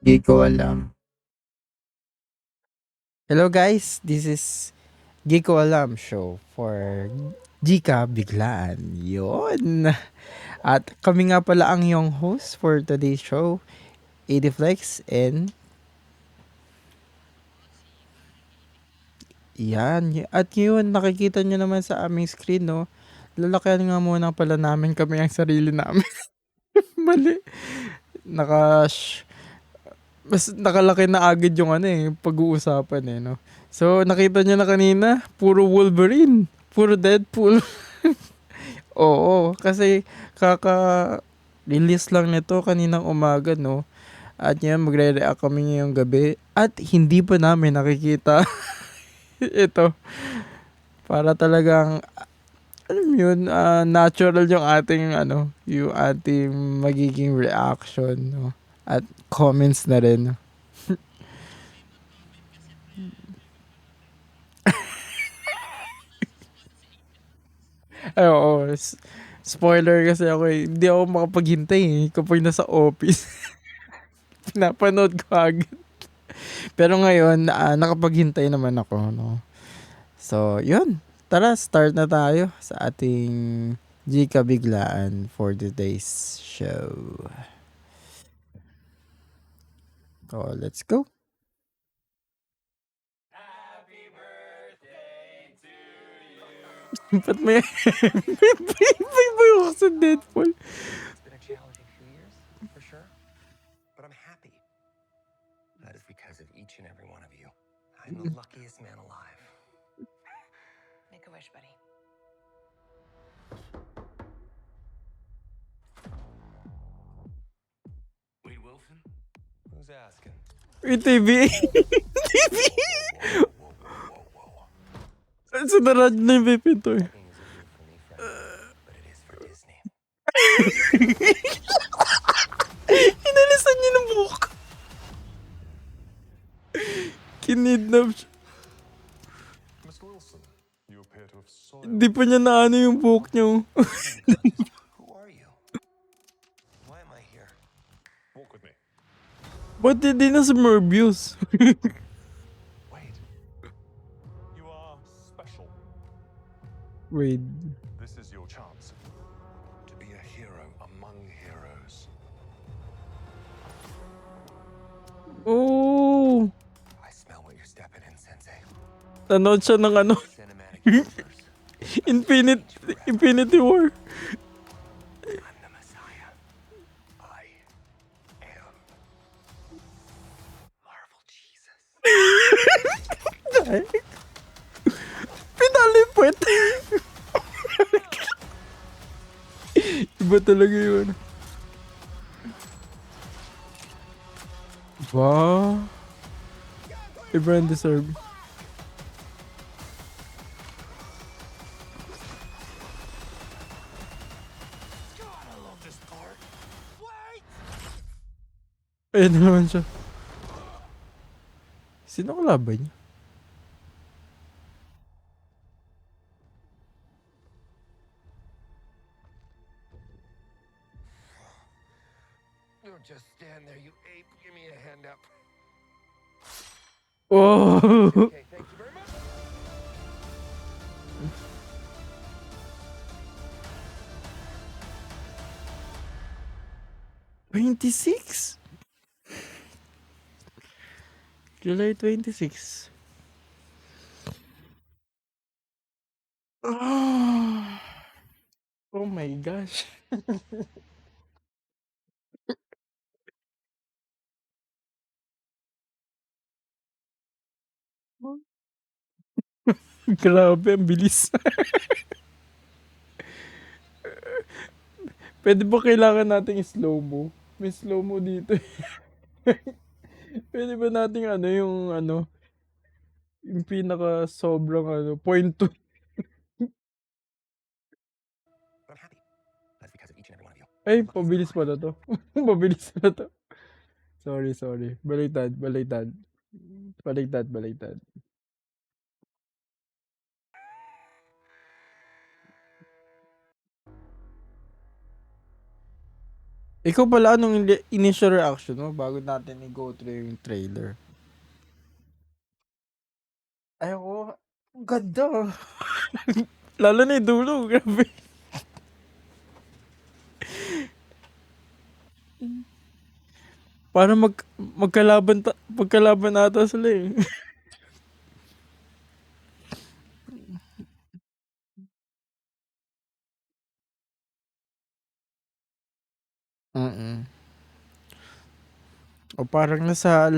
Di ko alam. Hello guys, this is Di ko alam show for Gika Biglaan. Yun. At kami nga pala ang yung host for today's show, Adiflex, and yan. At yun, nakikita nyo naman sa aming screen, no? Lalakihan nga muna pala namin kami ang sarili namin. Mali. Naka, mas nakalaki na agad yung pag-uusapan no. So, nakita niyo na kanina, puro Wolverine, puro Deadpool. Oo, kasi kaka-release lang nito kaninang umaga, no? At yan, magre-react kami ngayong gabi. At hindi pa namin nakikita ito. Para talagang, alam mo yun, natural yung yung ating magiging reaction, no? At comments na rin. Ay, oo. Spoiler kasi ako eh. Hindi ako makapaghintay eh. Kapag nasa office, pinapanood ko agad. Pero ngayon, nakapaghintay naman ako, no? So, yun. Tara, start na tayo sa ating Gika Biglaan for today's show. Oh, let's go. Ba't may... may buyo sa Deadpool. It's been a challenging few years, for sure. But I'm happy. That is because of each and every one of you. I'm the luckiest man alive. Make a wish, buddy. Wade Wilson? Who's asking? Uy, TV. TV! Whoa, whoa, whoa. Sa narad na yung pipinto eh. Nothing is a gift for me, friend, but it is for Disney. Inalisan niya ng buhok. Kinidnap siya. Mr. Wilson, you appear to have soiled. Hindi pa niya naano yung buhok niya. Who are you? Why am I here? Walk with me. Ba't hindi na sa Morbius? Wait. You are special. Wait. This is your chance to be a hero among heroes. Oh! I smell what you're stepping in, Sensei. Nanood siya ng Cinematic universe. Infinity War. I'm the Messiah. I am Marvel Jesus. Pinalipit. Iba talaga yun. Wow. Iba ang deserve. God, I love this part. Wait! Ayan na naman siya. Sino kalaban niya? Don't just stand there, you ape. Give me a hand up. Oh! Okay, thank you very much. $26? July 26. Oh, oh my gosh. Grabe, ang bilis. Pwede ba kailangan nating slow-mo? May slow-mo dito. Pwede ba nating yung pinaka sobrang point to. But I'm happy. That's because of each and every one of you. Ay, I'm the luckiest pabilis man alive. pala to. Pabilis pala to. Sorry. Baliktad. Baliktad. Ikaw pala, anong initial reaction mo bago natin i-go through yung trailer? Ayoko. Ang ganda. Lalo na yung dulo. Grabe. Parang magkalaban ata sila eh. Mm. O parang nasa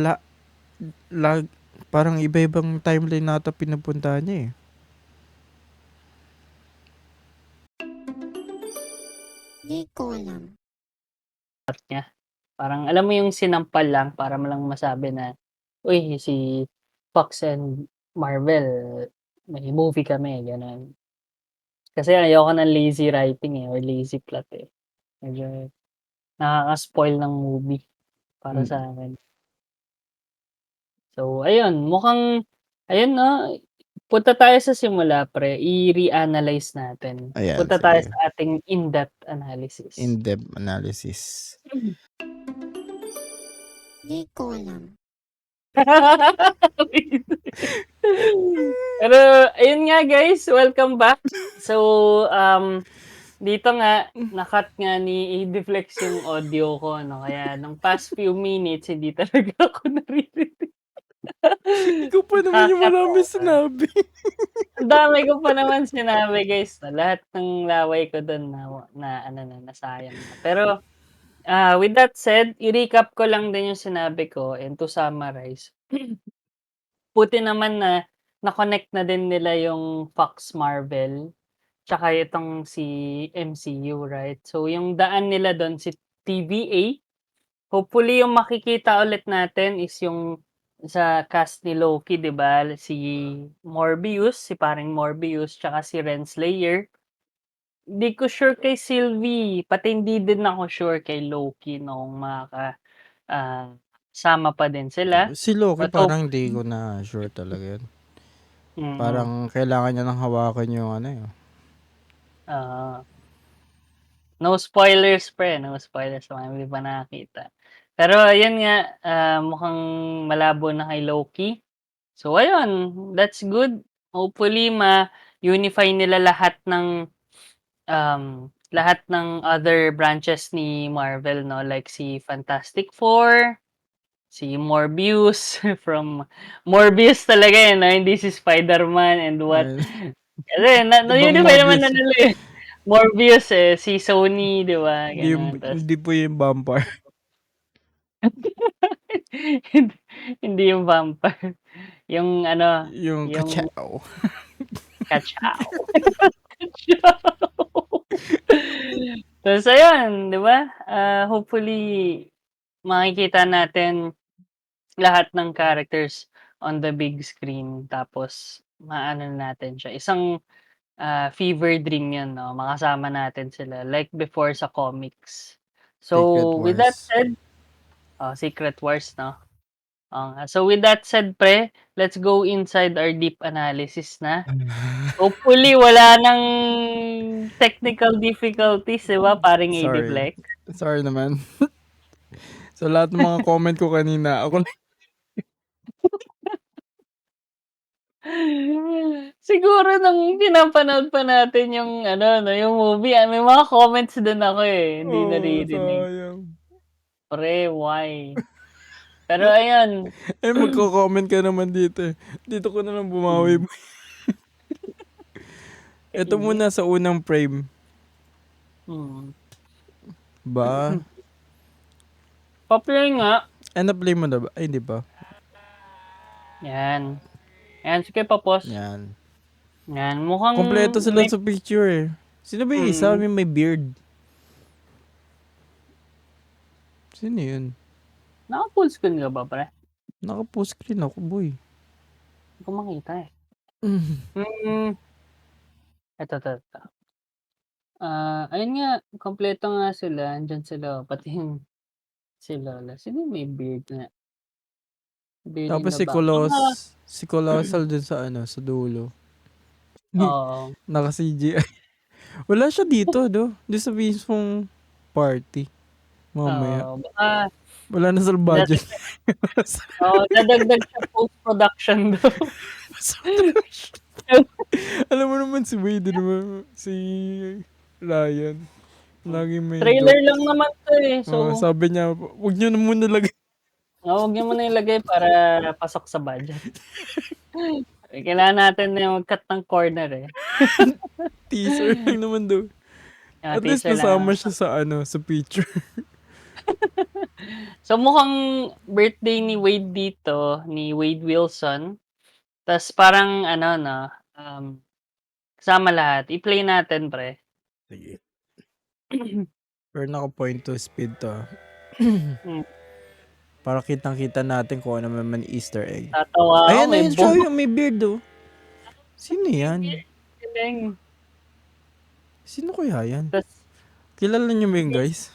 parang iba-ibang timeline nata pinupuntahan niya eh. Di ko alam. niya. Parang alam mo yung sinampal lang para mo lang masabi na, uy, si Fox and Marvel, may movie kami, gano'n. Kasi ayoko ng lazy writing or lazy plot eh. Medyo nakaka-spoil ng movie para Mm. sa akin. So, ayun, mukhang, ayun no, punta tayo sa simula pre, i-reanalyze natin. Ayan, Punta tayo sige. sa ating in-depth analysis. In-depth analysis. Di ko alam. Pero, ayun nga guys, welcome back. So, dito nga, nakat nga ni i-deflex yung audio ko, no? Kaya, nung past few minutes, hindi talaga ako naririnig. Ikaw pa naman yung marami sinabi. Ang dami ko pa naman sinabi guys, na lahat ng laway ko doon na nasayang na. Pero, with that said, i-recap ko lang din yung sinabi ko and to summarize. Buti naman na na-connect na din nila yung Fox Marvel tsaka itong si MCU, right? So, yung daan nila doon si TVA. Hopefully, yung makikita ulit natin is yung sa cast ni Loki, 'di ba? Si Morbius, si paring Morbius, tsaka si Renslayer. Hindi ko sure kay Sylvie, pati hindi din ako sure kay Loki nung sama pa din sila. Si Loki But parang hindi ko na sure talaga yun. Parang kailangan niya nang hawakan yung ano yun. No spoilers pre, no spoilers, mga hindi pa nakakita. Pero ayun nga, mukhang malabo na kay Loki. So ayun, that's good. Hopefully ma-unify nila lahat ng other branches ni Marvel, no? Like si Fantastic Four, si Morbius, from Morbius talaga eh, no? Hindi si Spider-Man and what. Ayun. Kasi Ibang na-unify naman na Morbius. nila eh. Morbius eh, si Sony, di ba? Hindi, Ganun. Tas, hindi po yung vampire. hindi, hindi yung vampire. Yung ano, Yung yung kachao. Kachao. Tapos ayun, di ba? Hopefully, makikita natin lahat ng characters on the big screen. Tapos, maano natin siya. Isang fever dream yun, no? Makasama natin sila. Like before sa comics. Secret So, with that Wars. said, Secret Wars, no? So, with that said, pre, let's go inside our deep analysis na. Hopefully, wala nang technical difficulties, di ba? Paring Sorry. AD Sorry naman. So, lahat ng mga comment ko kanina, ako Siguro nung pinapanood pa natin yung ano 'no, yung movie, may mga comments din ako, eh, hindi naririnig. sayang. Pre, why? Pero ayun, Eh, magko-comment ka naman dito eh. Dito ko na lang bumawi. Ito kainit. muna sa unang frame. Mm. Ba? Pa-play nga. Na-play mo na ba? Ay, hindi ba? Yan. Ayan, sige pa-pause. Yan. Yan, mukhang Kompleto sila may sa picture eh. Sino ba yung isa? May beard. Sino yun? naka-full screen ka ba, pre? Naka-post screen ako, boy. Hindi ko makita, eh. Eto. Ayun nga, kompleto nga sila. Andiyan sila, pati yung si Lola. Sino yung may beard na? Beard in Tapos the back. si Colossal dun sa ano, sa dulo. Oo. Naka-CGI. Wala siya dito, do. Doon sa mismong party. Mamaya. Baka Wala na sa budget. dadagdag siya post-production daw. Alam mo naman si Wade, naman si Ryan. Laging may Trailer joke. lang naman 'to, eh. So, Sabi niya, "Wag niyo na muna lagay." huwag niyo muna ilagay para pasok sa budget. Kailangan natin yung mag-cut ng corner, eh. Teaser lang naman daw. At least Teaser lang. nasama siya sa sa picture. So, mukhang birthday ni Wade dito, ni Wade Wilson. Tas parang kasama lahat. I-play natin, pre. Sige. Pero naka-point to speed to. Para kitang-kita natin kung ano naman Easter egg. Tatawa ako, Ayan na may yun siya, yung may beard oh. Sino yan? galing. Sino kaya yan? Tas Kilala niyo ba yun, guys?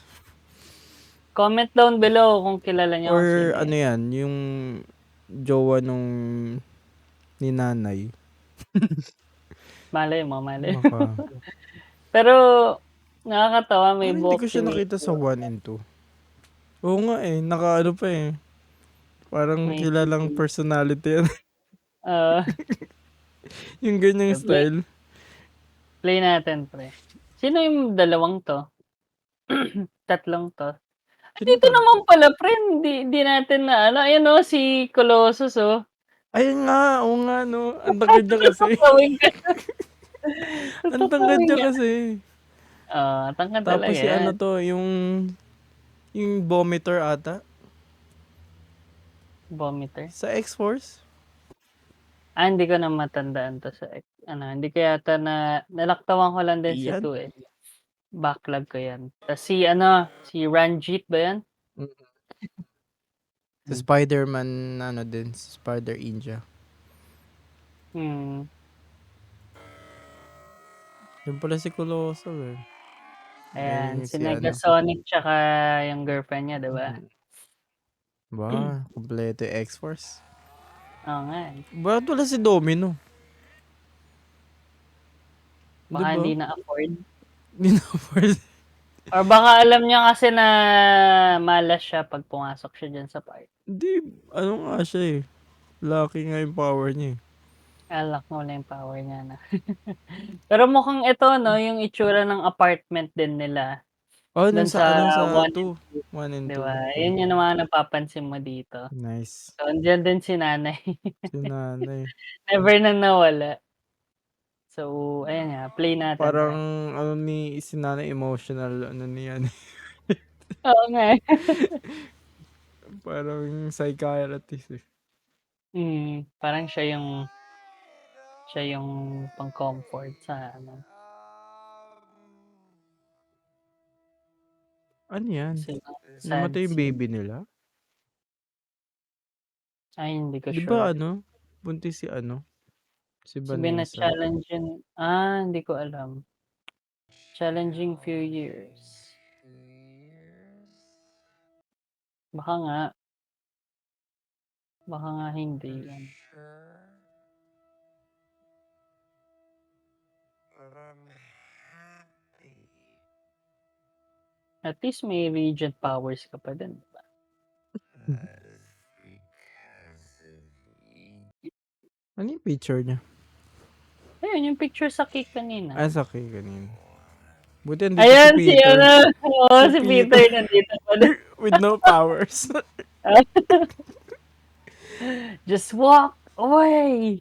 comment down below kung kilala niyo kung Or sino ano yan, yung jowa nung ni nanay. Malay mo. Baka. Pero nakakatawa, may Parang hindi buhok ko siya si nakita sa 1 and 2. Oo nga eh, naka-ano pa eh. Parang May kilalang personality yan. Ah, Yung ganyang Play. style. play natin, pre. Sino yung dalawang to? Tatlong to. Dito naman pala, pre. Hindi natin na Ayan si Colossus, oh. Ayun nga, oo nga no. Ang tangkad niya kasi. Tatawin ka. Ang tangkad niya kasi. Tangkad Tapos talaga si ano yan. to, yung vomiter ata. Vomiter. Sa X-Force. Hindi ko na matandaan to sa hindi ko yata nalaktawan ko lang din si Iyan? 2 eh. Backlog ko yan. Tas si Ranjit ba yan? Sa Spider-Man, din, Spider India. Yung pala si Colossal eh. Ayan, Ayun si si Negasonic tsaka yung girlfriend niya, diba? Ba, kompleto yung X-Force. Oo nga eh. Bakit wala si Domino? Baka Diba? hindi na-afford. Hindi na-afford. Or baka alam niya kasi na malas siya pag pumasok siya dyan sa park. Hindi, ano nga siya eh. Lucky nga yung power niya eh. Alak mo na yung power niya na. Pero mukhang ito, yung itsura ng apartment din nila. Oh, Dun dun sa sa 1 2. 1 and 2. Diba? Yun yung naman napapansin mo dito. Nice. So, andyan din si nanay. Si nanay. Never na nawala. So, ayan nga, play natin. Parang si nanay emotional, niyan. Oo nga. Parang psychiatrist eh. Parang siya yung pang-comfort sa Ano yan? Sad Namatay yung scene. baby nila? Ay, hindi ko Di sure. ba buntis si Si Sabi na Vanessa. challenge yun. Hindi ko alam. Challenging few years. Baka nga. Baka nga hindi yan. But I'm happy. At least may regent powers ka pa din. Diba? That is because of you. Ano yung picture niya? Ayun, yung picture sa cake kanina. Sa akin kanina. Buti andito Ayan, si Peter. si Peter nandito pa din. With no powers. Just walk away.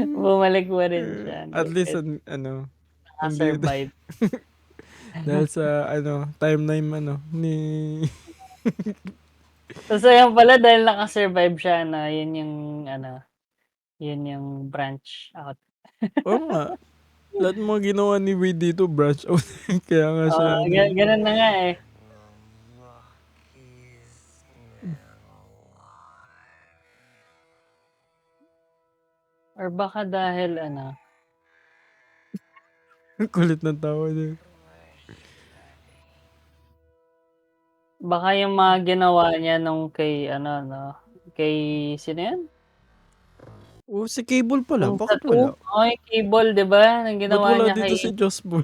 Bumalik mo rin siya. At least andito. Nakasurvive. Dahil sa timeline ni Tapos ayan pala, dahil nakasurvive siya yun yung branch out. Oo nga. Lahat ng mga ginawa ni Wade dito branch out. Kaya nga siya. Ganun na nga eh. Or baka dahil Kulit ng tawa niya. baka yung mga ginawa niya nung kay kay sino yan? Si Cable pala. Yung Bakit tattoo? wala? Cable, di ba? Nang Ba't ginawa wala niya dito kay si Joss Boy?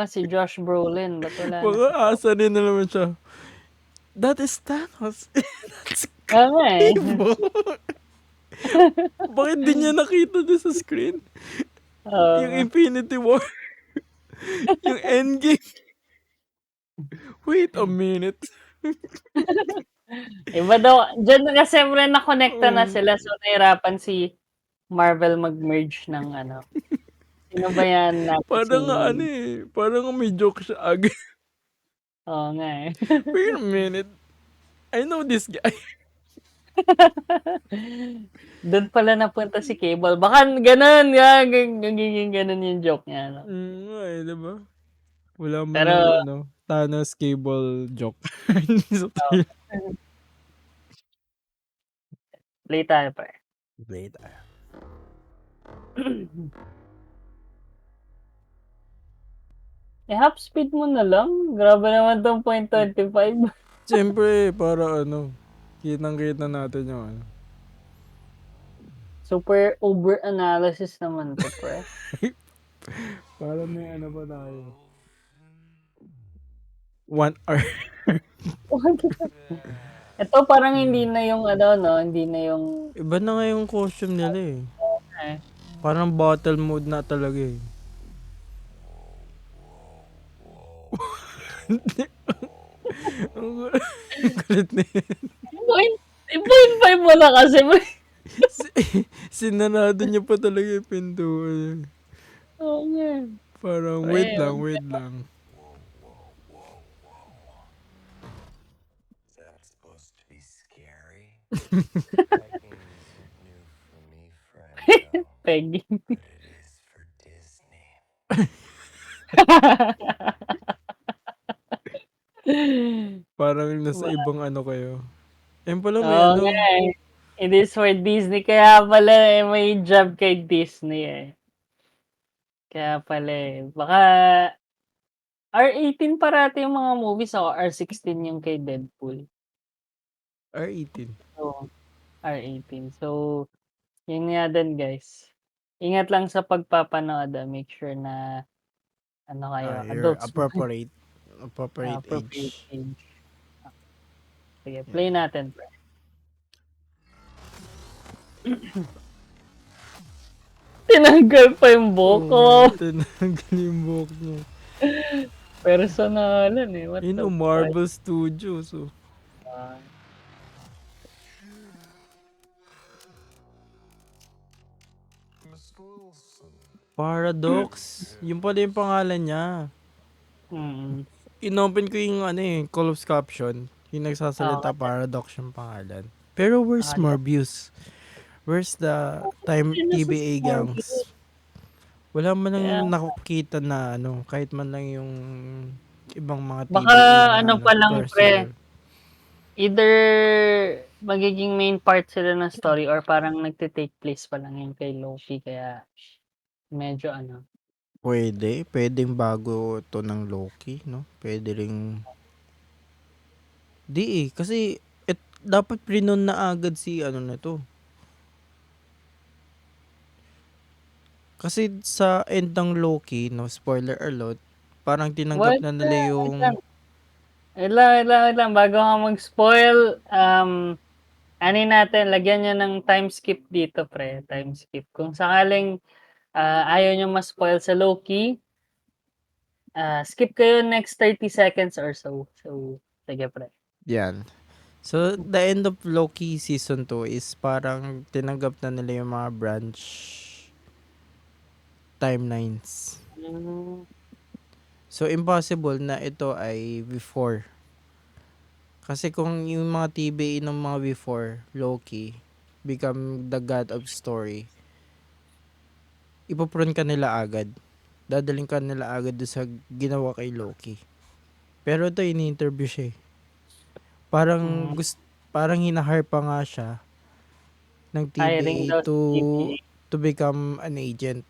Si Josh Brolin, ba't wala na Mga si Tom? asa rin na naman siya. That is Thanos. That's Oo nga eh. Ibo. Bakit di niya nakita doon sa screen? Yung Oo. Infinity War. Yung Endgame. Wait a minute. Iba daw, dyan na siyempre na-connecta na Oh, sila so nahirapan si Marvel mag-merge ng ano. Sino ba yan natin si... parang nga ano eh. Parang nga may joke siya agad. Oo nga eh. Wait a minute. I know this guy. Doon pala napunta si Cable. Baka ganun, gagiging ganun yung joke niya. No? Nga eh, diba? Wala man Pero, lang ano. Thanos Cable joke. Sa oh, trailer. play tayo pa. Play tayo. Half speed mo na lang. Grabe naman tong 0.25. Siyempre, para ano. Kitang-kita natin yung ano. Super over analysis naman to, pre. Para may ano pa tayo. 1 hour. Ito parang hindi na yung ano, no? Hindi na yung... Iba na nga yung costume nila eh. Eh, Parang battle mode na talaga eh. Ang kulit na yun. 0.5 mo na kasi. Sinarado niya pa talaga yung pintuan. Oo nga. Parang Pre, wait lang. Is that supposed to be scary? Pegging isn't new for me, friend. Peggy. But it is for Disney. Parang nasa ibang ano kayo. Ayun pala may Oo ano. nga eh. It is for Disney. Kaya pala eh, may job kay Disney eh. Kaya pala eh. Baka R18 parati yung mga movies o R16 yung kay Deadpool. R18. So, R18. So, yun nga din guys. Ingat lang sa pagpapanood. Make sure na ano kayo, You're adults. appropriate Appropriate age. age. Sige, play natin. Pre. Tinanggal pa yung buhok ko. Tinanggal yung buhok niya. Personalan eh. What Yun the o, Marvel Studios. Oh. fuck? Miss Wilson. Paradox. Yung pala yung pangalan niya. Inopen ko yung ano eh, closed caption. Yung nagsasalita, Paradox yung pangalan. Pero where's Morbius? Where's the time TBA gangs? Wala man lang nakukita na ano, kahit man lang yung ibang mga TBA Baka na ano pa lang personal. pre. Either magiging main part sila ng story or parang nagte-take place pa lang yung kay Loki kaya medyo ano. Pwedeng bago to ng Loki, no? Pwede ring di eh, kasi dapat prinon na agad si ano na to. Kasi sa end ng Loki, no, spoiler alert, parang tinanggap na nila yung Wait lang. Bago ka mag-spoil, ano natin, lagyan nyo ng time skip dito, pre. Time skip. Kung sakaling ayaw nyo ma-spoil sa Loki, skip kayo next 30 seconds or so. So, sige, pre. yan. So, the end of Loki season 2 is parang tinanggap na nila yung mga branch timelines. So, impossible na ito ay before. Kasi kung yung mga TBA ng mga before, Loki, become the god of story, ipopron ka nila agad. Dadaling ka nila agad doon sa ginawa kay Loki. Pero ito, ini-interview siya eh. Parang hinahire pa nga siya ng Hiring daw TBA sa TBA. to become an agent.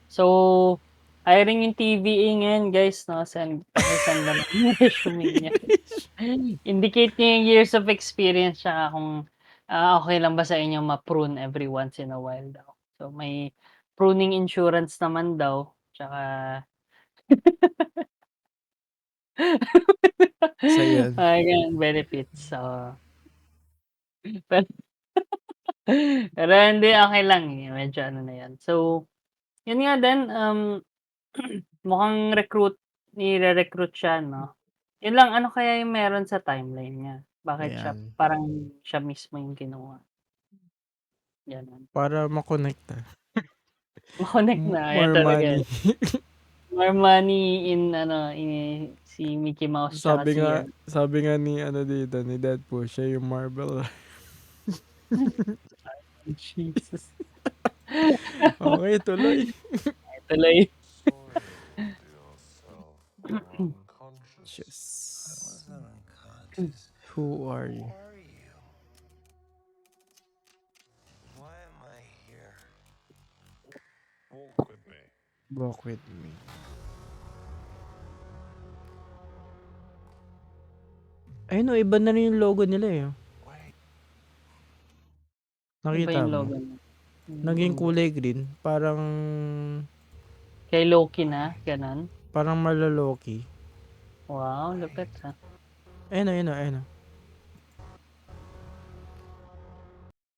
So, hiring yung TBA ngayon, guys, no? Pakisend naman yung resume niya. Indicate niya yung years of experience tsaka kung okay lang ba sa inyo ma-prune every once in a while daw. So, may pruning insurance naman daw. tsaka So, yun. mga gano'ng benefits, oo. Pero pero hindi, okey lang, eh, medyo ano na 'yan. So, yun nga din, mukhang nire-recruit siya 'no? Yun lang, ano kaya yung meron sa timeline niya? Bakit siya Ayan. parang siya mismo yung kinuha? Gano'n. Para ma-connect Ma-connect na, ayan More talaga. money. More money in ano, si Mickey Mouse tsaka si ano. Sabi nga ni ano dito, ni Deadpool, siya yung Marvel. Jesus. Okay, tuloy. Tuloy. Soiled yourself unconscious. I Just, wasn't unconscious. who are Who you? are you? Why am I here? Walk with me. Walk with me. Ayun o, iba na rin yung logo nila eh. Wait. Iba Nakita yung mo? logo niya. Naging kulay green. Parang Kay Loki na, gano'n? malaloki. Wow, lupit ha. Ayun o, ayun o, ayun o.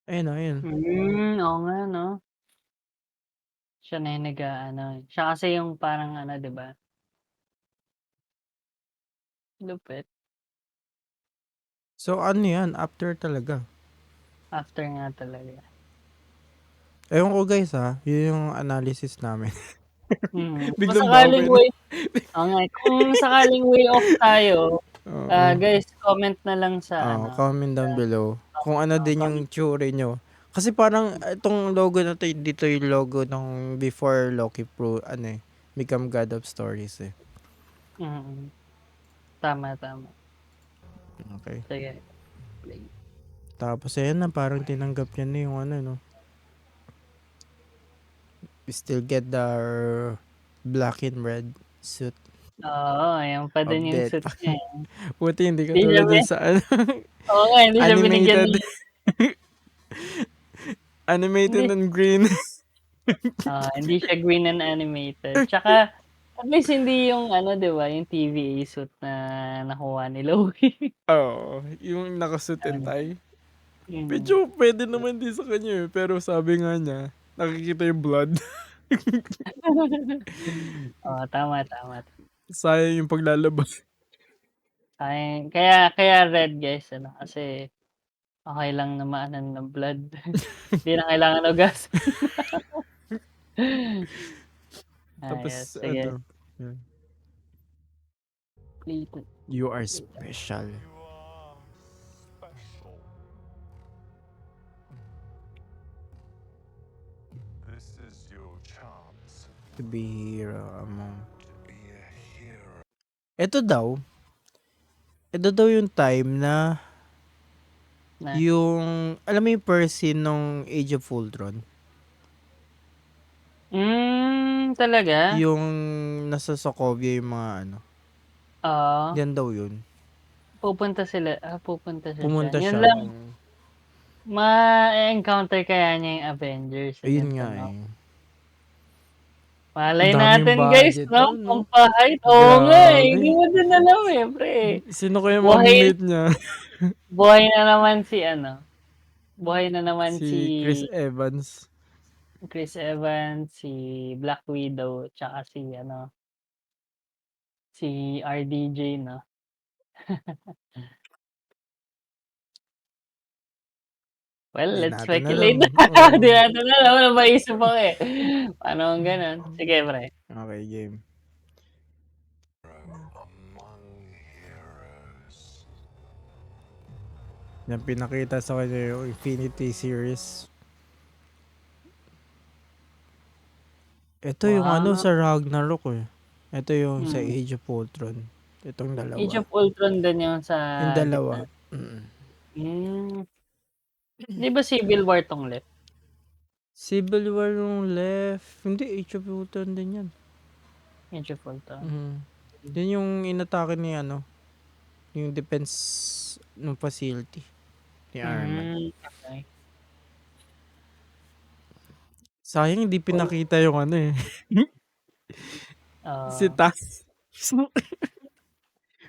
Ayun o, ayun. Oo nga 'no. Siya na yung nag-aano, siya kasi yung parang ano, 'di ba? Lupit. So ano yan? After talaga. After nga talaga. Ewan ko guys ha. Yun yung analysis namin. Kung Biglang sakaling bawi na. oo nga, kung sakaling way off tayo, Oo. guys comment na lang sa ano, Comment down below. Kung ano din yung theory nyo. Kasi parang itong logo na to, dito yung logo ng before Loki become God of Stories eh. mm. Tama. Okay. Sige, play. Tapos ayan na, parang tinanggap niya na yung ano no. We still get the black and red suit. Oo, ayan pa din yung Update. suit niya, eh. Buti hindi Hindi siya katulad dun sa Oo nga, hindi siya binigyan animated. Animated Hindi. and green. Hindi siya green and animated. Tsaka at least hindi yung ano, 'di ba, yung TVA suit na nakuha ni Loki. Oo, yung nakasuit and Ano, tie. mm. Medyo pwede naman din sa kanya eh. Pero sabi nga niya, nakikita yung blood. Oo, tama. Sayang yung paglalabas. Kaya red guys ano, kasi okey lang na maanan ng blood. Hindi na kailangan hugasan. Tapos Ayos, sige. yun. Play You are special. You are special. This is your chance To be hero among... to be a hero. Ito daw yung time na na. yung, alam mo yung Percy nung Age of Ultron? Talaga? Yung nasa Sokovia yung mga ano. Oo. Yan daw yun. Pupunta siya Pumunta diyan. Yun siya. lang, ma-e-encounter kaya niya yung Avengers, Ayun yun nga tanong. eh. Malay Ang daming natin guys, budget no? daw, no? Pampahide. Oo nga eh, Grabe. hindi mo din alam eh, pre. Sino kaya Buhay, mamimit niya? buhay na naman si ano. Buhay na naman Si Chris Evans. Chris Evans, si Black Widow, tsaka si ano, si RDJ, no? Well, Di let's natin speculate. alam. Oo. Di natin alam, wala maisip ako eh. Paano kung ganun? Sige, pre. Okay, game. Among heroes. Yan pinakita sa kanya yung Infinity Series. Ito yung ano Wow. sa Ragnarok eh. Ito yung sa Hmm. Age of Ultron. Itong dalawa. Age of Ultron din yung sa Yung dalawa. gitna. Di ba Civil War tong left? Civil War yung left. Hindi, Age of Ultron din yan. Age of Ultron. Yan yung inatake ni ano. Yung defense ng facility. Ni Iron Man. Okay. Sayang hindi pinakita yung ano eh. Si Oo. Thanos.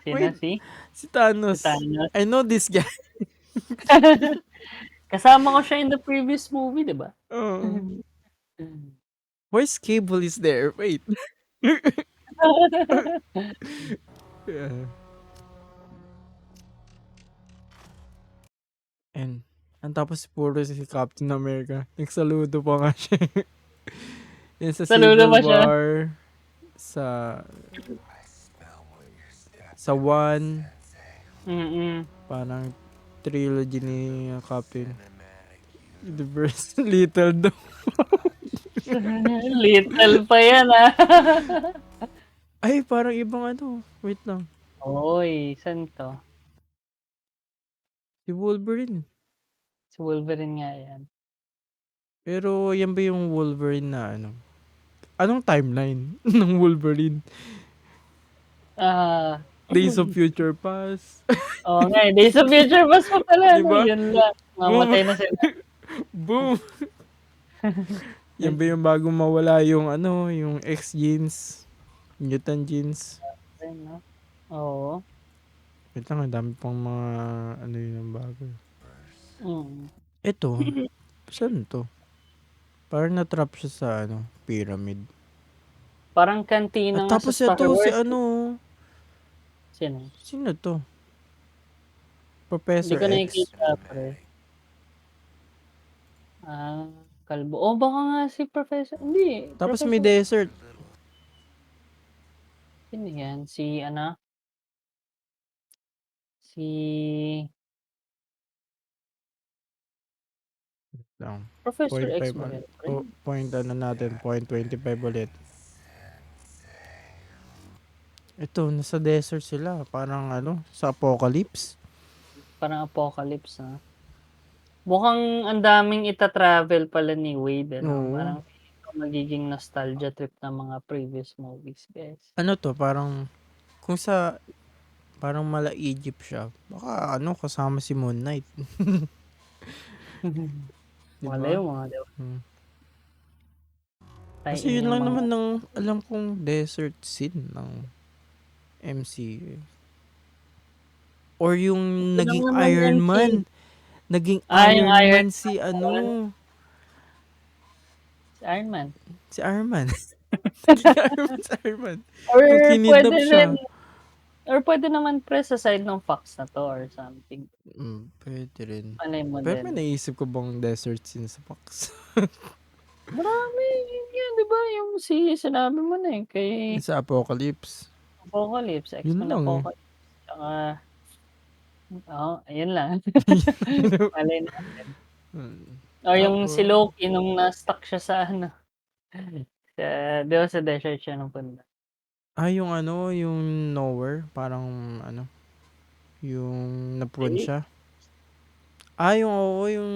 Sino Wait, si? si Si Thanos. Thanos. I know this guy. Kasama ko siya in the previous movie, 'di ba? Oo. Why's Cable is there? Wait. Yeah. And tapos puro si Captain America. Nagsaludo pa nga siya. Yun sa Saludo Civil pa siya. War, sa I smell what you're stepping sa on, One, Sensei. Mm. parang trilogy ni Captain. Cinematic Universe, Little Dog. Little pa yan, ah. Ay, parang ibang ano. Wait lang. Oy, saan 'to? Si Wolverine. Si Wolverine nga yan. Pero yan ba yung Wolverine na ano? Anong timeline ng Wolverine? Ah, Days of Future Past. oo nga, eh, Days of Future Past pa pala, Di 'no? ba? Yun lang, Boom! mamatay na sila. Boom! Yan ba yung bago mawala yung ano, yung X-genes, mutant genes? Ayun, 'no? Oo. Wait lang, ang dami pang mga ano yun ang bago. Mm. Ito, saan to? Parang na-trap siya sa ano, pyramid. Parang At kantina nga sa tapos Star ito, si Wars. ano, Sino? sino to? Hindi Professor ko X. nakikita, pre. Ah, kalbo. Oh, baka nga si Professor. Hindi, Tapos may Professor. desert. Sino yan? Si ano? Si Lang. Professor Point X 5 ba ano, yan, pre? point ano natin, point 25 ulit. Ito, nasa desert sila. Parang ano, sa apocalypse. Parang apocalypse, na. Mukhang ang daming ita-travel pala ni Wade, ano? Oo. Parang feeling ko magiging nostalgia trip ng mga previous movies, guys. Ano to, parang, kung sa, parang mala Egypt siya. Baka ano, kasama si Moon Knight. Malay Diba? mo, di ba? Hmm. Tie Kasi in yun yung lang mga naman ng alam kong desert scene ng MCU. Or yung Hindi lang naging naman Iron MC. Man. Naging Yung Iron Iron Man si ano, si Iron Man. si Iron Man. Naging Iron Man si Iron Man. Or Nung pwede kinidnap siya. rin, or pwede naman pre sa side ng Fox na to or something. Pwede rin. Malay mo Pero may din. naisip ko bang desert scene sa Fox? Marami yun yan, di ba? Yung sinabi mo na eh, kay Sa Apocalypse. Apocalypse, Yun X-Men lang eh. Apocalypse. Tsaka, ayun lang. Malay natin. O yung si Loki nung na-stuck siya sa ano, di ba sa desert siya nung punta. Yung ano, yung Nowhere, parang ano, yung naprune Eh? siya. Yung oo, yung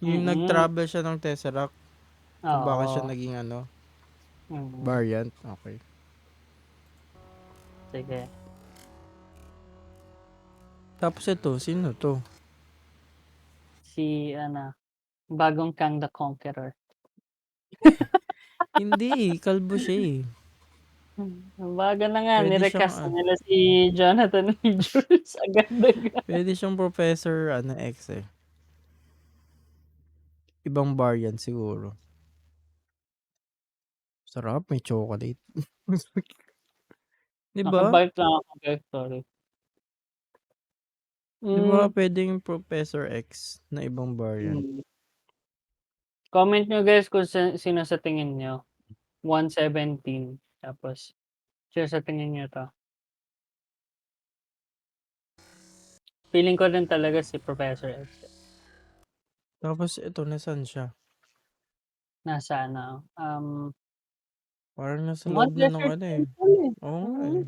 nag-travel siya ng Tesseract. Kung baka siya Oo. naging ano, Mm. variant. Okay. Sige. Tapos ito, sino to? Si bagong Kang the Conqueror. Hindi, kalbo siya eh. Bago na nga, Pwede siyang, nirecast na nila si Jonathan Majors agad-agad. pwede siyang Professor X eh. Ibang variant siguro. Sarap, may chocolate. Diba? Nakabalik lang ako, guys. Sorry. Diba pwedeng Professor X na ibang variant? Comment nyo guys kung sino sa tingin nyo. 117. Tapos, sino sa tingin nyo to? Feeling ko rin talaga si Professor X. Tapos ito, nasan siya? Nasa Parang nasa mga loob na ng desert ano eh. temple eh. Oo nga eh.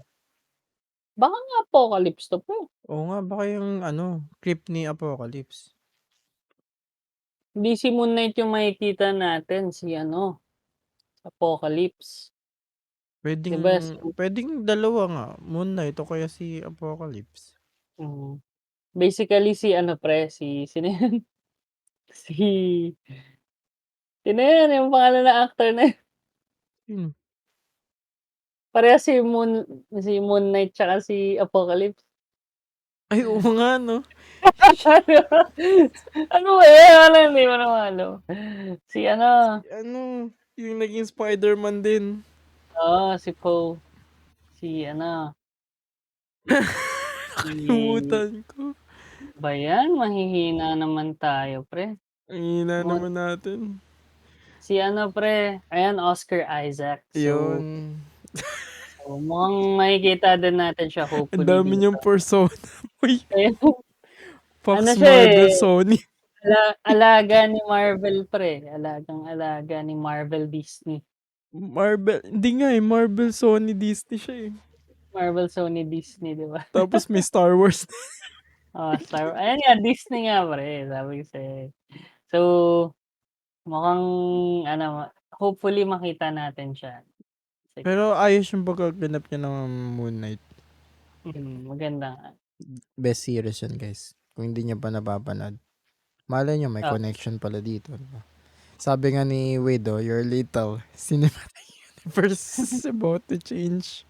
Baka nga Apocalypse to pre. Oo nga, baka yung ano, crypt ni Apocalypse. Hindi si Moon Knight yung makikita natin, si Apocalypse. Pwedeng, Diba? pwedeng dalawa nga. Moon Knight o kaya si Apocalypse. Basically si pre, sino yan? Sino yan? Yung pangalan na actor na yun? Yun. Parehas si Moon Knight tsaka si Apocalypse. Ay, oo nga, no? Ano ba yan? Ano, hindi mo naman alam. Si ano, Ano, yung naging Spider-Man din. si Poe. Si ano, si Nakalimutan ko. ba yan? Mahihina naman tayo, pre. Ang hina Mon naman natin. Si ano, pre, ayan, Oscar Isaac. So, Ayun. mukhang makikita din natin siya Ang hopefully dami dito. niyang persona. Uy, Ayun, Fox, ano siya Marvel, eh, Sony. alaga ni Marvel, pre. Alagang-alaga ni Marvel Disney. Marvel, hindi nga eh. Marvel, Sony, Disney siya eh. Marvel, Sony, Disney, di ba? Tapos may Star Wars. Ayan nga, Disney nga, pre. Sabi ko sa'yo. So, mukhang, ano, hopefully makita natin siya. Sige. Pero ayos yung pagkaganap niya ng Moon Knight. Maganda nga. Best series yan, guys. Kung hindi niya pa napapanood. Malay niyo, may Ah. connection pala dito. Diba? Sabi nga ni Widow, your little cinematic universe is about to change.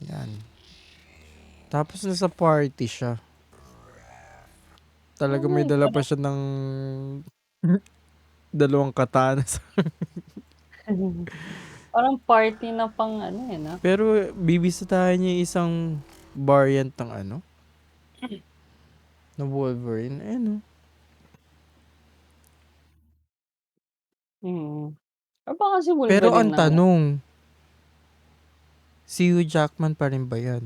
Yan. Tapos nasa party siya. Talaga may dala pa siya ng dalawang katana. Parang party na pang ano eh, no? Pero bibisitahin niya isang variant ng ano? Na Wolverine. Ayun, Baka si Wolverine pero ang na. tanong, si Hugh Jackman pa rin ba yan?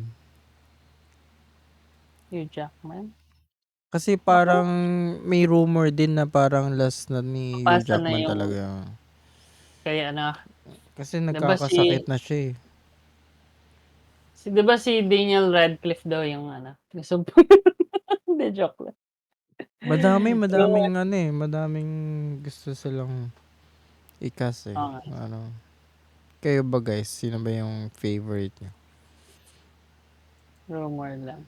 Hugh Jackman? Kasi parang may rumor din na parang last na ni Hugh Pasa na Jackman yung talaga. kaya na. Kasi nagkakasakit na siya eh. Di ba si Daniel Radcliffe daw yung ano? Hindi, joke lang. Madaming ano eh. Madaming gusto silang ikas eh. Oo nga. Ano. Kayo ba guys? Sino ba yung favorite niyo? Rumor lang.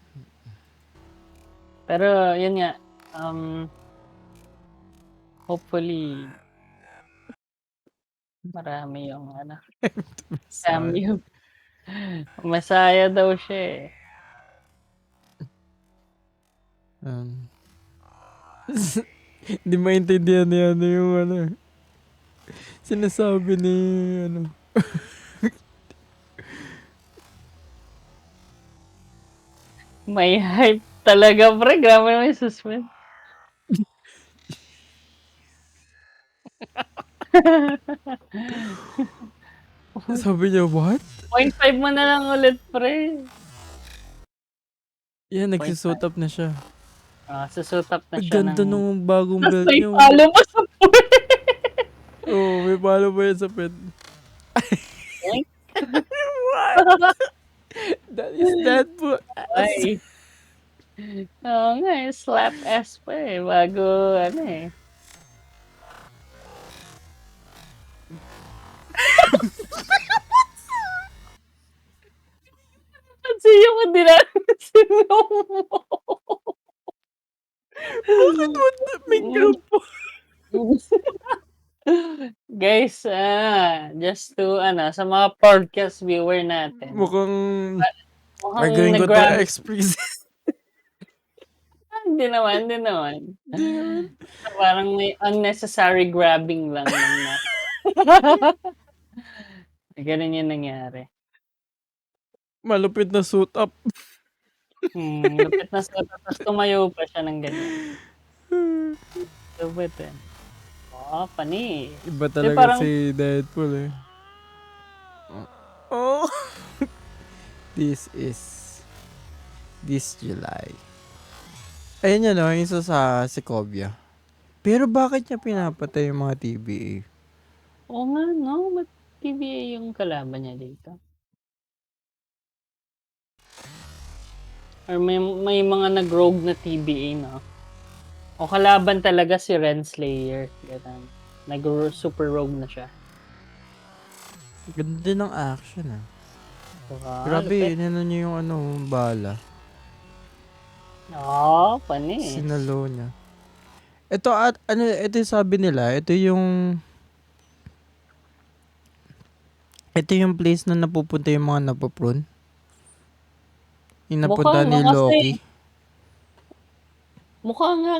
Pero, yun nga. Hopefully, marami yung ano. Cameo. Masaya daw siya eh. Hindi maintindihan niya ano yung ano. Sinasabi ni ano. May hype talaga, pre. Grabe naman yung suspense. Sabi niya, what? 0.5 mo na lang ulit, pre. Yan, nagsusuit up na siya. Susuit up na Ang siya ganda ng... nung bagong belt May niya. follow pa sa Oo, may follow pa yan sa pet. What? That is Deadpool. Ay. Oo nga eh, slap ass pa eh, bago ano eh. Siya ko din sino mo. Bakit mo may grupo? Guys, just to sa mga podcast viewer natin. Mukhang Mukhang ko to nag-grab. experience. Hindi naman. Parang may unnecessary grabbing lang. Ganun yung nangyari. Malupit na suit up. Lupit na sa tapos tumayo pa siya ng ganyan. Lupit eh. Pani. Iba talaga parang- si Deadpool eh. Oh. This July. Ayun yun, no? Isa sa Sokovia. Pero bakit niya pinapatay yung mga TBA? Oo nga, no? Ba't TBA yung kalaban niya dito? Or may mga nag-rogue na TBA, no? O kalaban talaga si Renslayer. Ganun. Nag-super rogue na siya. Ganda din ng action ah. Grabe, Grabe, inano niya yung bala. Pani. Sinalo niya. Ito yung sabi nila, ito yung Ito yung place na napupunta yung mga napaprone. Yung napunta Mukhang ni nga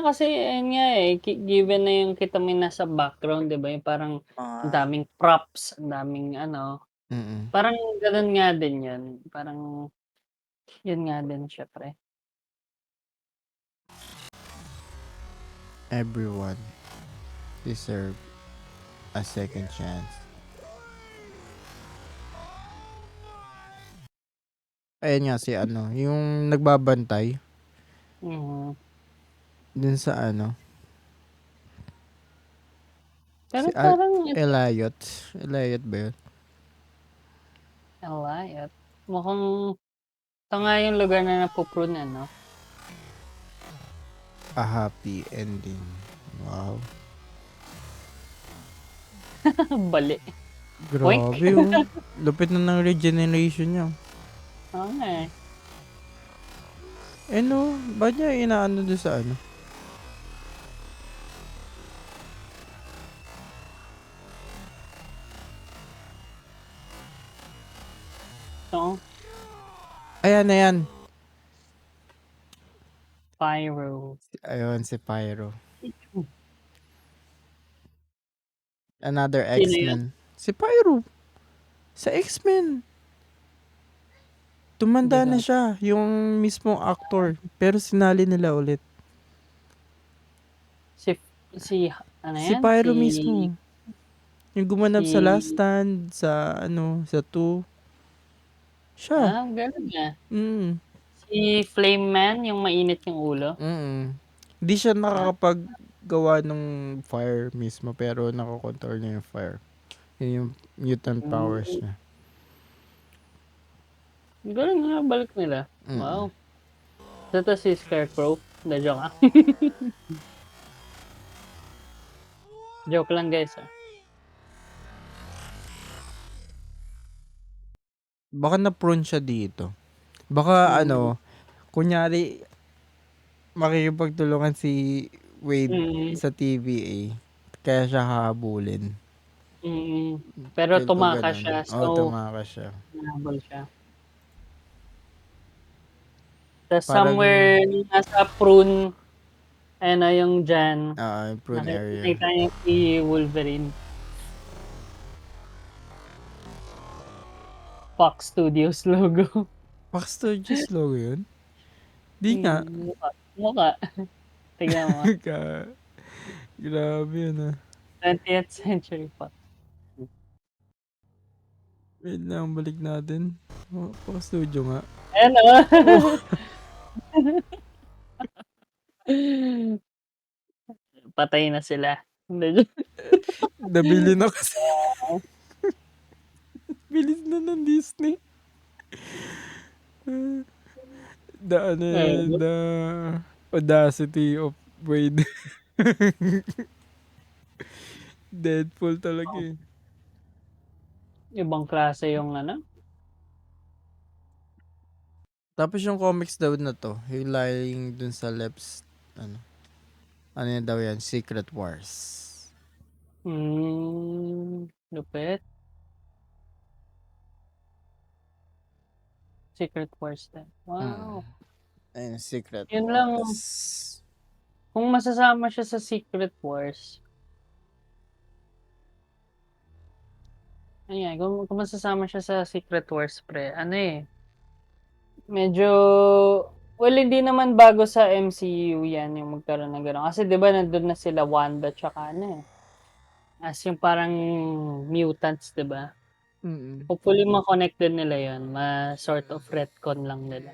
kasi, Loki. ayun nga eh, given na yung kita mo yung nasa background, di ba? Yung parang ang Ah. daming props, ang daming ano, Mm. parang ganun nga din yun. Parang, yun nga din siya, pre. Everyone deserve a second chance. Ayan nga si ano, yung nagbabantay Mhm. dun sa ano, Pero si parang, Elliot. Elliot ba yun? Alright. Mukhang ito nga yung lugar na napuprune, ano? A happy ending. Wow. Bali. Grabe yung lupit na ng regeneration niya. Oo nga eh. Eh no, ba't niya inaano doon sa ano? Ito, Ayan na yan. Pyro. Ayun, si Pyro. Another Sino yun? X-Men. Si Pyro. Sa X-Men. Tumanda na Hindi ko. siya. Yung mismong actor. Pero sinali nila ulit. Si, ano Si yan? Pyro mismo. Yung gumanap sa Last Si, Stand. Sa ano, sa 2. Siya. ganun nga. Mm. Si Flame Man, yung mainit yung ulo. Mm. Hindi siya nakakapaggawa ng fire mismo. Pero nakakontrol niya yung fire. Yun yung mutant powers niya. Ganun nga, balik nila. Mm. Wow. Ito si Scarecrow. Hindi, joke ah. Joke lang guys ah. Baka na-prone siya dito. Baka ano, kunyari, makikipagtulungan si Wade Mm, sa TVA. Kaya siya hahabulin. mm. Pero Feel ko tumakas ganun. siya, Oo, so tumakas siya. nahabol siya. Tapos Parang, somewhere nasa prune, ano yung dyan, yung prone area. nakita niya si Wolverine. Fox Studios logo. Fox Studios logo yun? Di nga. Mukha. Tignan mo. Grabe yun ah. 20th Century Fox. Wait lang, balik natin. Fox Studio nga. Ayan o. Patay na sila. Hindi, Nabili na kasi. Bilis na ng Disney. The audacity of Wade. Deadpool talaga eh. ibang klase yung ano. Tapos yung comics daw na to, yung lying dun sa left, ano yan daw yan, Secret Wars. Lupit. Secret Wars din. Wow. Ayun, Secret Yun lang. Wars. Kung masasama siya sa Secret Wars, ayan, kung masasama siya sa Secret Wars, pre, ano eh, medyo, well, hindi naman bago sa MCU yan yung magkaroon ng gano'n. Kasi di ba nandun na sila Wanda tsaka ano eh, as yung parang mutants, di ba? Hopefully ma-connected nila yun, sort of retcon lang nila.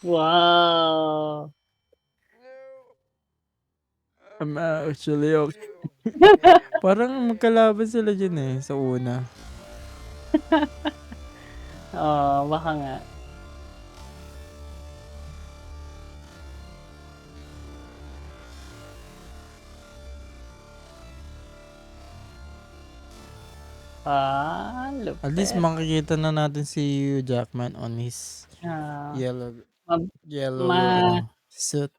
Wow! I'm actually okay. Parang magkalaban sila dyan eh, sa una. Oo, baka nga. At least Lupit. makikita na natin si Hugh Jackman on his Ah, yellow mab- yellow ma suit.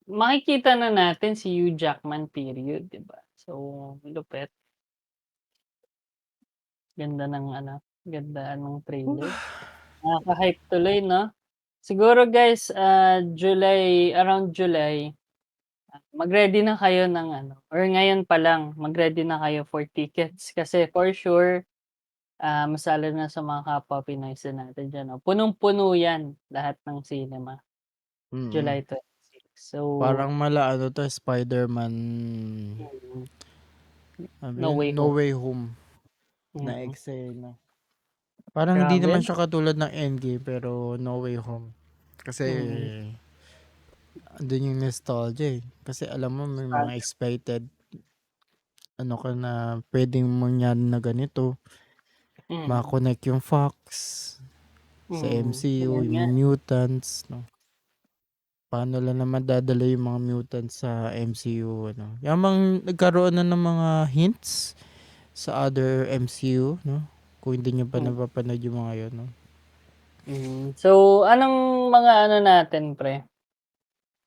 makikita na natin si Hugh Jackman period, 'di ba? So, lupit. Ganda ng trailer. Nakaka-hype tuloy 'no? Siguro guys, around July, mag-ready na kayo ng or ngayon pa lang, mag-ready na kayo for tickets kasi for sure, mas lalo na sa mga kapwa Pinoy natin diyan 'no, punong-puno 'yan lahat ng cinema, Mm. July 26. So, Parang ano to, Spider-Man, mm, ano No yun? Way No Home. Way Home na Mm, eksena. Parang hindi grabe naman 'no? siya katulad ng Endgame pero No Way Home. Kasi Mm, andun yung nostalgia eh. Kasi alam mo may mga nostalgia. expected ano ka na pwedeng mangyari na ganito. Mm, Makakonect yung Fox sa MCU, Yun yung nga. mutants, no? Paano lang naman dadala yung mga mutants sa MCU, ano? Yamang nagkaroon na ng mga hints sa other MCU, no? Kung hindi nyo pa Hmm. napapanood yung mga yun, no? So, anong mga natin pre,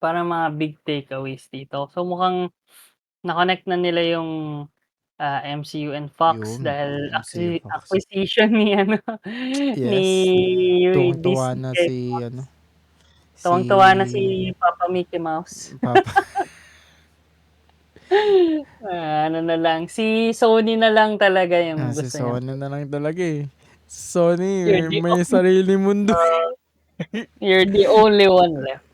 parang mga big takeaways dito? So, mukhang na-connect na nila yung, MCU and Fox Yun, dahil MCU Fox. acquisition ni ni Yes. Tuwang-tuwa Disney na kay si, Fox. si Tuwang-tuwa na si Papa Mickey Mouse. Papa. Ano na lang, si Sony na lang talaga yung Si gusto niyang Sony na lang talaga eh. Sony, you're the may sarili mundo. you're the only one left.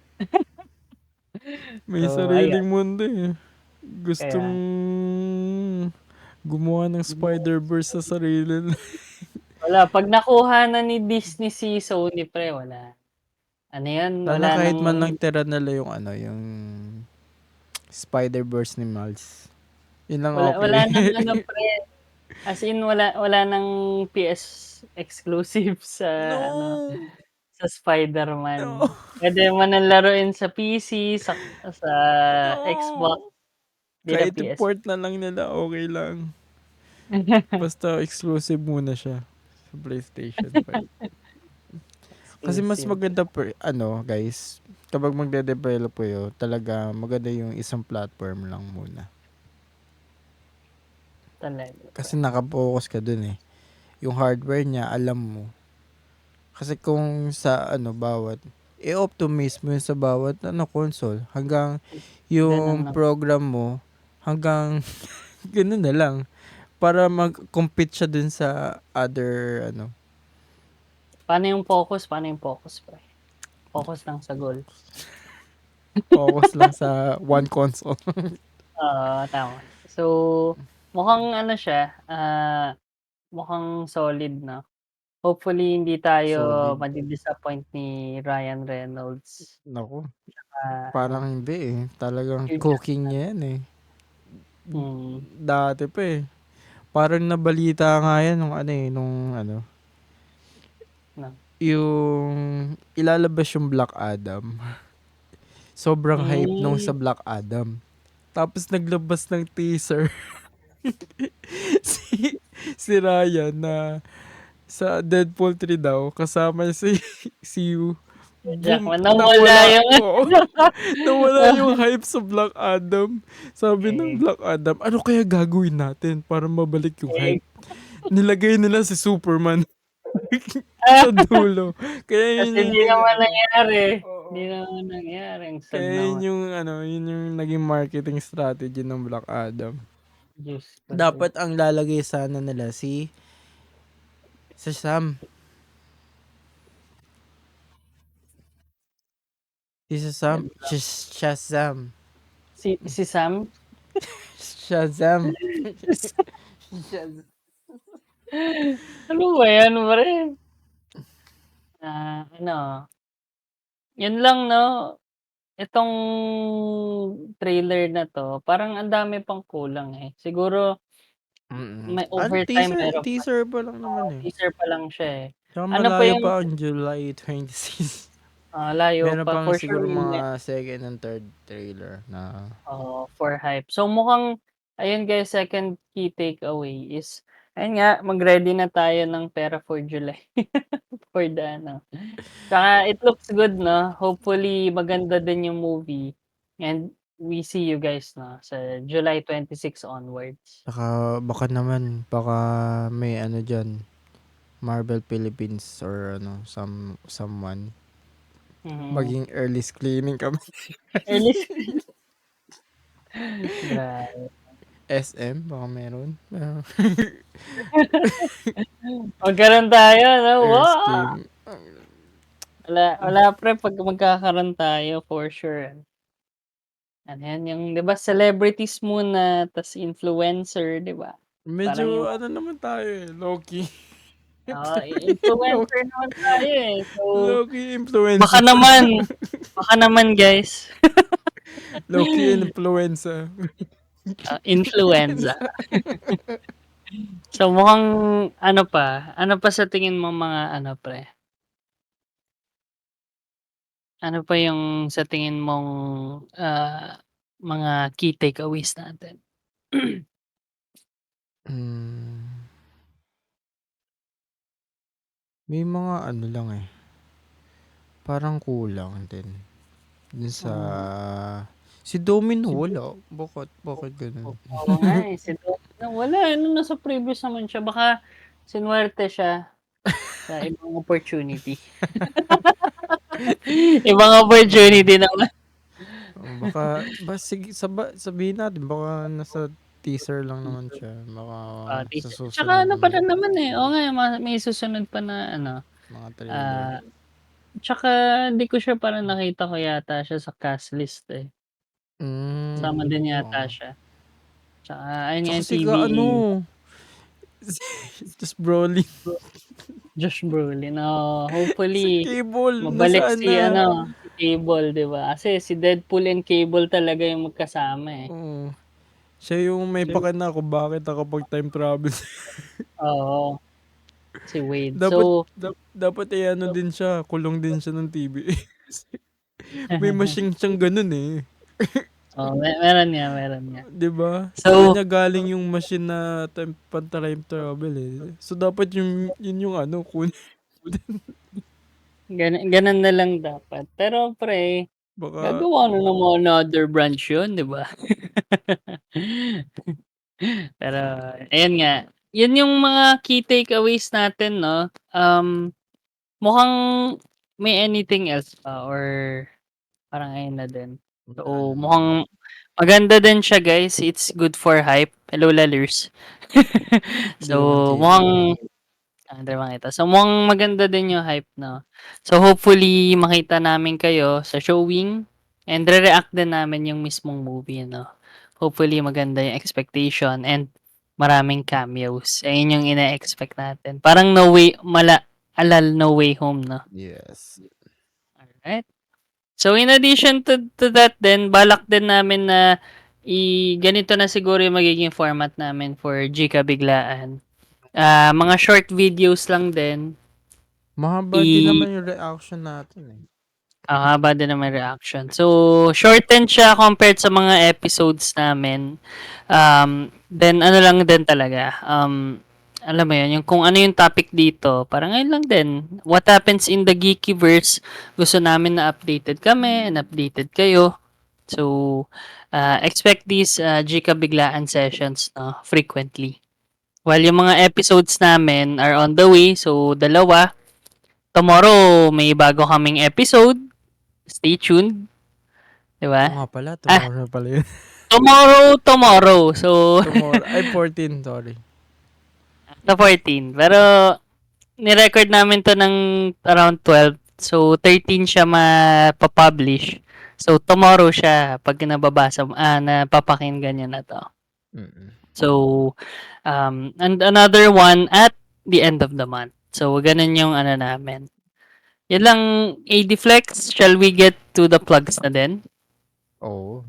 May So, ayun, sariling mundo eh. Gustong kaya gumawa ng Spider-Verse sa sarili. wala, 'pag nakuha na ni Disney si Sony pre, wala. Ano 'yan, Sana wala kahit ng man lang tira nila yung Spider-Verse ni Miles. Yun lang wala okay. ng pre, as in wala ng PS exclusive sa No! sa Spider-Man. No! Puwede mo ng laruin sa PC, sa Xbox, No! 'di na Kahit PS. i-port na lang nila, okay lang. Basta exclusive muna siya sa PlayStation 5. Kasi mas Exclusive maganda guys, kapag magde-develop kayo, talaga maganda yung isang platform lang muna. talaga pre. Kasi nakapokus ka dun eh. Yung hardware niya, alam mo. Kasi kung sa bawat i-optimize mo yun sa bawat console hanggang Gano'n yung lang. program mo hanggang ganun na lang para mag-compete siya dun sa other Paano yung focus pre? Focus lang sa goal. focus lang sa one console. Oo, tama. So, mukhang siya, mukhang solid 'no. Hopefully hindi tayo Solid. madi-disappoint ni Ryan Reynolds, Naku, tsaka parang hindi eh. Talagang Hugh cooking Jackman. niya yan eh. Mm, Dati pa eh. Parang nabalita nga yan nung no. yung ilalabas yung Black Adam. Sobrang hype nung sa Hmm, Black Adam. Tapos naglabas ng teaser si, si Ryan na sa Deadpool 3 daw kasama si Hugh. Hugh Boom, Jackman nawala nawala. yung Oo. Nawala yung hype sa Black Adam. Sabi ng eh, Black Adam, ano kaya gagawin natin para mabalik yung eh, hype? Nilagay nila si Superman ah, sa dulo. Kaya kasi yun hindi yung naman nangyari. Hindi Oo. naman nangyari, ang sad Kaya naman. yun yung naging marketing strategy ng Black Adam. Diyos ko po. Dapat ang lalagay sana nila si Sam. Si Shazam. Ganda. Shazam. Si Sam? Shazam. Ano ba yan pre? Yun lang 'no, itong trailer na 'to parang ang dami pang kulang, eh. Siguro may overtime Teaser, meron pa. teaser pa lang naman Oo, eh. teaser pa lang siya, eh. Tsaka Ano pa malayo yung pa ang July 26. layo Meron pa pang for sure siguro mga second and third trailer na for hype. So mukhang ayun guys, second key takeaway is Ayun nga, mag-ready na tayo ng pera for July. For the ano. Tsaka it looks good 'no, hopefully maganda din yung movie and we see you guys 'no, sa July 26 onwards. Saka baka may ano diyan, Marvel Philippines or ano, someone. Maging early screening kami. Early Grabe. SM, baka meron. Magkaroon tayo 'no, Early wow! screening. Wala pre 'pag magkakaroon tayo for sure. Ano yan, yung 'di ba celebrities muna tas influencer 'di ba? Parang yung Medyo ano naman tayo eh, low-key. influencer naman tayo eh. So, Low-key baka influencer. naman guys, Low-key influencer. influenza. So mukhang ano pa sa tingin mo mga ano pre? Ano pa yung sa tingin mong mga key takeaways natin? Hmm. May mga ano lang eh. Parang kulang din. Dun sa si Domino wala. Bakit ganun? Oo nga eh, si Domino wala ano nasa previous naman siya baka sinuwerte siya sa ibang opportunity. Ibang opportunity naman. Baka sige sabihin natin baka nasa teaser lang naman siya. Baka sa Tsaka susunod ano pa rin naman eh, oo nga may susunod pa na ano, mga trailer. tsaka di ko siya parang nakita ko yata siya sa cast list eh. Kasama din yata Oo. siya. Tsaka ayun nga Tsaka yung si TVA. Just Broly. Josh Brolin, Si hopefully Cable, mabalik nasaan si na? ano, si Cable 'di ba? Kasi si Deadpool and Cable talaga yung magkasama eh. Oo. Siya yung may pakana kung bakit nakapag-time travel. Oo, si Wade. dapat So, dapat ano din siya, kulong din siya ng TVA. May machine siyang ganun eh. meron nga. 'Di ba? Sa So, kanya galing yung machine na time travel eh. So dapat yun yung ano kun ganun na lang dapat. Pero pre, baka gagawa na ng mga another branch yun, 'di ba? Pero ayun nga, yun yung mga key takeaways natin 'no. Mukhang may anything else pa or parang ayun na din. So, mukhang maganda din siya guys, it's good for hype. Hello lalers. di naman So, kita. mukhang hindi makita. So, mukhang maganda din yung hype 'no. So, hopefully makita namin kayo sa showing and re-react din namin yung mismong movie 'no. Hopefully maganda yung expectation and maraming cameos. Ayun yung ine-expect natin. Parang No Way Home 'no. Yes. Alright. So, in addition to that din, balak din namin na ganito na siguro yung magiging format namin for Gika Biglaan. Mga short videos lang din. Mahaba din naman yung reaction natin eh. Haba din naman reaction. So, shorten siya compared sa mga episodes namin. Then, ano lang din talaga. Alam mo yun, yung kung ano yung topic dito, parang ngayon lang din. What happens in the Geekyverse, gusto namin na updated kami and updated kayo. So, expect these Gika Biglaan sessions frequently. While yung mga episodes namin are on the way, so dalawa. Tomorrow, may bago kaming episode. Stay tuned. Diba? Oo nga pala, tomorrow pala yun. Tomorrow. So, Tomorrow. Ay, 14, sorry. sa 14. Pero, ni-record namin to ng around 12. So, 13 siya mapapublish. So, tomorrow siya pag nababasa, napapakinggan nyo na to. So, and another one at the end of the month. So, ganun yung ano namin. Yan lang, AD Flex. Shall we get to the plugs na din? Oo.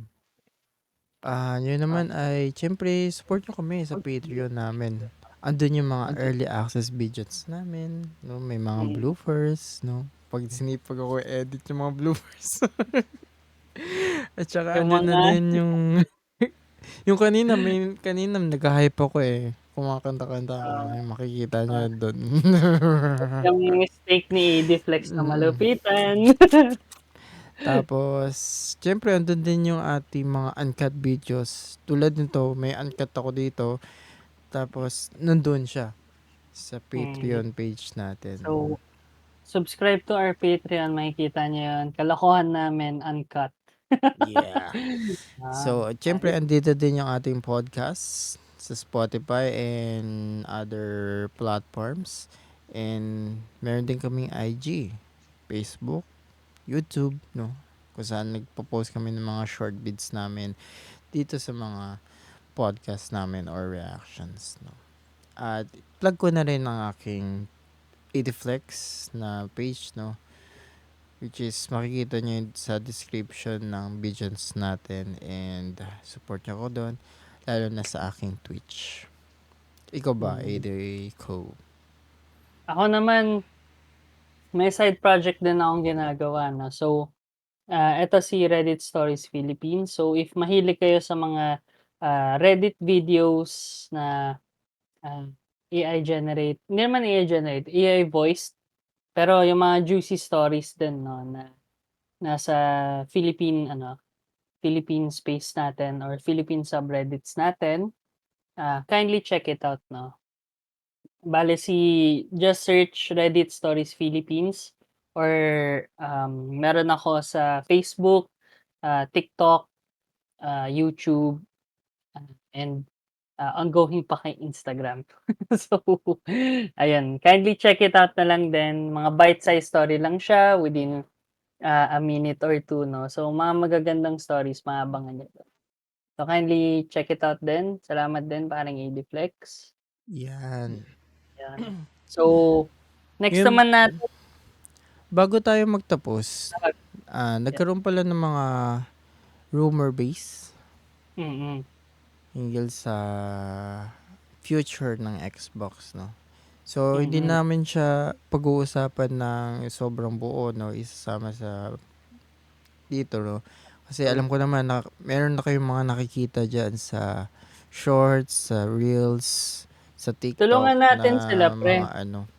Yun naman ay, syempre, support nyo kami sa Patreon namin. Andun yung mga early access videos namin. No? May mga bloopers. No? Pag sinipag ako edit yung mga bloopers. At saka Yung andun na mga- din yung... yung kanina nag-hype ako eh. kumakanta-kanta ako, Oo. makikita niyo Ah, dun. yung mistake ni Ediflex na Mm. malupitan. Tapos siyempre andun din yung ating mga uncut videos. Tulad nito, may uncut ako dito, tapos nandun siya sa Mm. Patreon page natin. So, subscribe to our Patreon, makikita niyo yun. Kalokohan namin uncut. Yeah. So, siyempre Ayos. andito din yung ating podcast sa Spotify and other platforms. And meron din kaming IG, Facebook, YouTube, no? Kung saan nagpo-post kami ng mga short vids namin dito sa mga podcast namin or reactions, no? At plug ko na rin ang aking Ediflex na page, no? Which is makikita nyo yun sa description ng videos natin and support nyo ako doon, lalo na sa aking Twitch. Ikaw ba, Mm. Co? Ako naman, may side project din akong ginagawa, no? So, eto si Reddit Stories Philippines. So, if mahilig kayo sa mga Reddit videos na AI generate, hindi naman AI generate, AI voiced, pero yung mga juicy stories din, no, na nasa Philippine, Philippine space natin or Philippine subreddits natin, kindly check it out, no. Bale just search Reddit Stories Philippines or meron ako sa Facebook, TikTok, YouTube, and ongoing pa kay Instagram. So, ayan, kindly check it out na lang din. Mga bite-sized story lang siya within a minute or two, no? So, mga magagandang stories, maabangan niyo doon. So, kindly check it out din. Salamat din, parang Ediflex. Yan. Yan. So, next Yun, naman natin. bago tayo magtapos, nagkaroon pala ng mga rumor base Mm. hinggil sa future ng Xbox, no? So, hindi namin siya pag-uusapan ng sobrang buo, no? Isasama sa dito, no? Kasi alam ko naman na meron na kayong mga nakikita dyan sa shorts, sa reels, sa TikTok Tulungan natin na sila, pre. mga ano.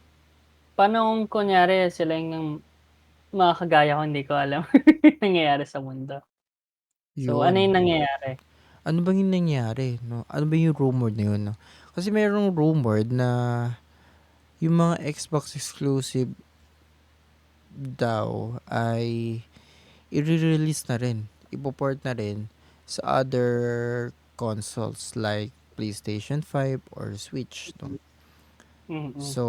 Paano kung kunyari sila yung mga kagaya ko, hindi ko alam nangyayari sa mundo. So, ano yung Yun. nangyayari? Ano bang yung nangyari, no? Ano ba yung rumor na yun, no? Kasi merong rumor na yung mga Xbox exclusive daw ay i-release na rin, ipoport na rin sa other consoles like PlayStation 5 or Switch, no? Mm. So,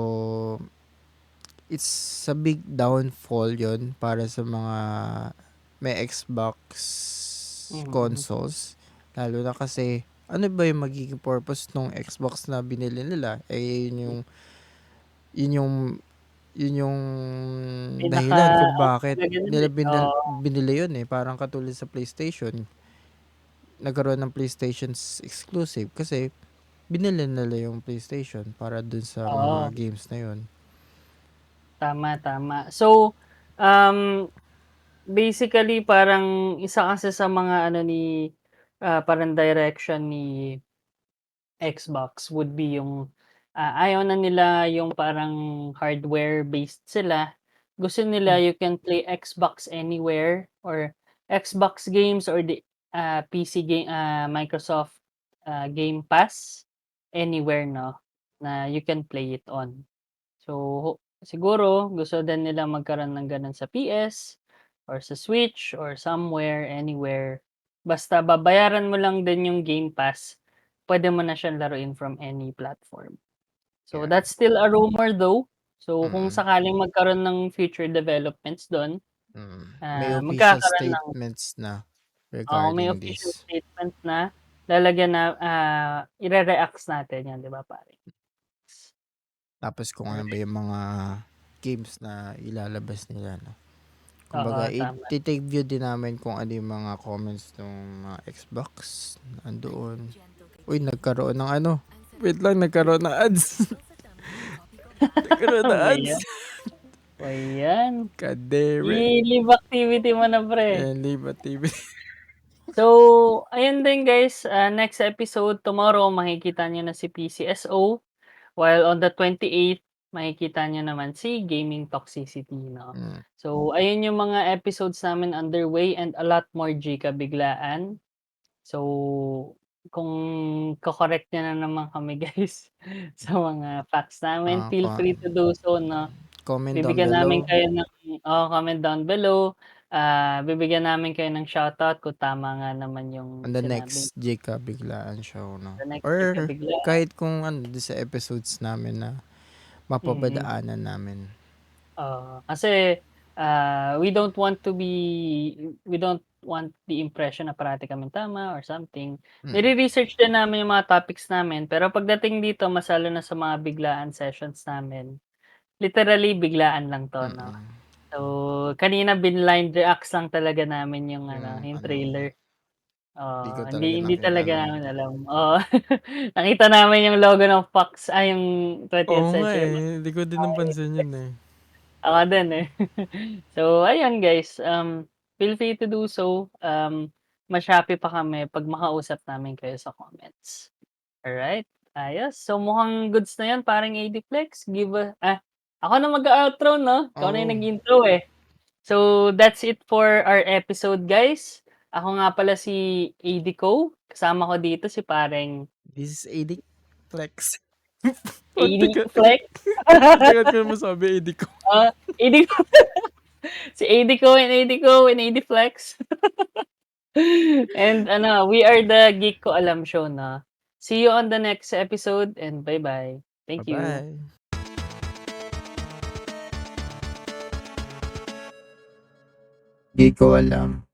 it's a big downfall yon para sa mga may Xbox consoles. Lalo na kasi, ano ba yung magiging purpose ng Xbox na binili nila? Eh, yun yung, yun yung dahilan kung bakit Talaga nun, nila oo. binili yun eh. Parang katulad sa PlayStation. Nagkaroon ng PlayStation's exclusive kasi binili nila yung PlayStation para dun sa mga Oo. games na yun. Tama, tama. So, basically parang isa kasi sa mga parang direction ni Xbox would be yung, ayaw na nila yung parang hardware-based sila. Gusto nila you can play Xbox anywhere or Xbox games or the, PC game, Microsoft, Game Pass anywhere, 'no, na you can play it on. So, siguro gusto din nila magkaroon ng gano'n sa PS or sa Switch or somewhere, anywhere. Basta babayaran mo lang din yung Game Pass, puwede mo na siyang laruin from any platform. So, Yeah. that's still a rumor though. So, kung Mm. sakaling magkaroon ng future developments do'n, May official magkakaroon ng statements na may regarding official this. statement na lalagyan na, ire-reacts natin 'yan, 'di ba, pare? Tapos kung ano ba yung mga games na ilalabas nila, no? Oo, Kumbaga, tama. i-take view din namin kung ano yung mga comments ng mga Xbox andoon. Uy, nagkaroon ng ano. Wait lang, nagkaroon ng ads. Nagkaroon ng Ano ba ads. 'yan? O yan. Kadere. I-leave activity mo na, pre. And Liba TV. So, ayun din guys, next episode tomorrow makikita niyo na si PCSO, while on the 28th makikita niyo naman si Gaming Toxicity, 'no. Hmm. So, ayun yung mga episodes namin underway and a lot more G kabiglaan. So, kung ko-correct niyo na naman kami guys sa mga facts namin, Ah, feel free to do so, 'no. comment down Bibigyan namin below kayo ng comment down below. Bibigyan namin kayo ng shoutout kung tama nga naman yung on the sinabing next JK Biglaan show, no? the next week Or kabiglaan. kahit kung ano doon sa episodes namin na Mm. mapabadaanan namin. Kasi, we don't want the impression na parati kaming tama or something. Mm. Nire-research din namin yung mga topics namin, pero pagdating dito mas lalo na sa mga biglaan sessions namin, literally biglaan lang 'to, 'no. Mm. So, kanina binblind reacts lang talaga namin yung Yung yung ano, trailer. di ko talaga Hindi nakita talaga nun. namin alam. Oo. Nakita namin yung logo ng Fox, yung 20th Oo nga Century eh, di ko din napansin yun eh. Ako din eh. So, ayun guys, feel free to do so. Mas happy pa kami 'pag makausap namin kayo sa comments. Alright, ayos. So, mukhang goods na 'yan paring AD Flex. Ako na mag-o-outro 'no? Ikaw na yung Oo. nag-intro eh. So, that's it for our episode guys. Ako nga pala si AD Co. Kasama ko dito si paring This is AD Flex. AD Flex. Tagal ko naman sabi AD ko. AD Si AD Co and AD Flex. And we are the Geek Ko Alam Show, na. See you on the next episode and bye-bye. Thank you. Bye-bye. Di ko alam.